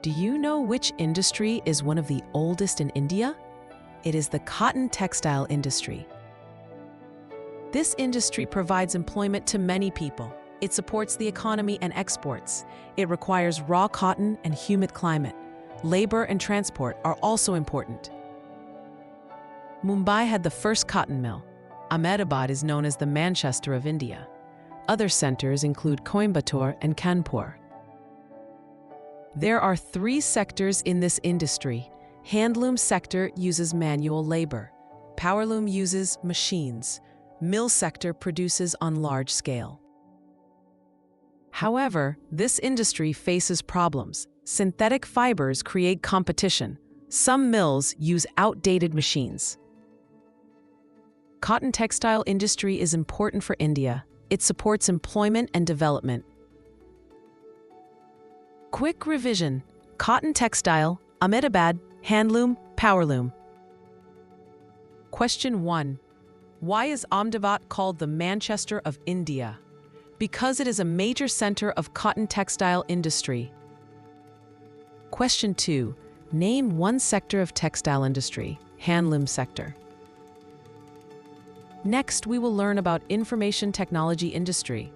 Do you know which industry is one of the oldest in India? It is the cotton textile industry. This industry provides employment to many people. It supports the economy and exports. It requires raw cotton and humid climate. Labor and transport are also important. Mumbai had the first cotton mill. Ahmedabad is known as the Manchester of India. Other centers include Coimbatore and Kanpur. There are 3 sectors in this industry. Handloom sector uses manual labor. Powerloom uses machines. Mill sector produces on large scale. However, this industry faces problems. Synthetic fibers create competition. Some mills use outdated machines. Cotton textile industry is important for India. It supports employment and development. Quick revision: cotton textile, Ahmedabad, handloom, powerloom. Question 1. Why is Ahmedabad called the Manchester of India? Because it is a major center of cotton textile industry. Question 2. Name one sector of textile industry, handloom sector. Next, we will learn about information technology industry.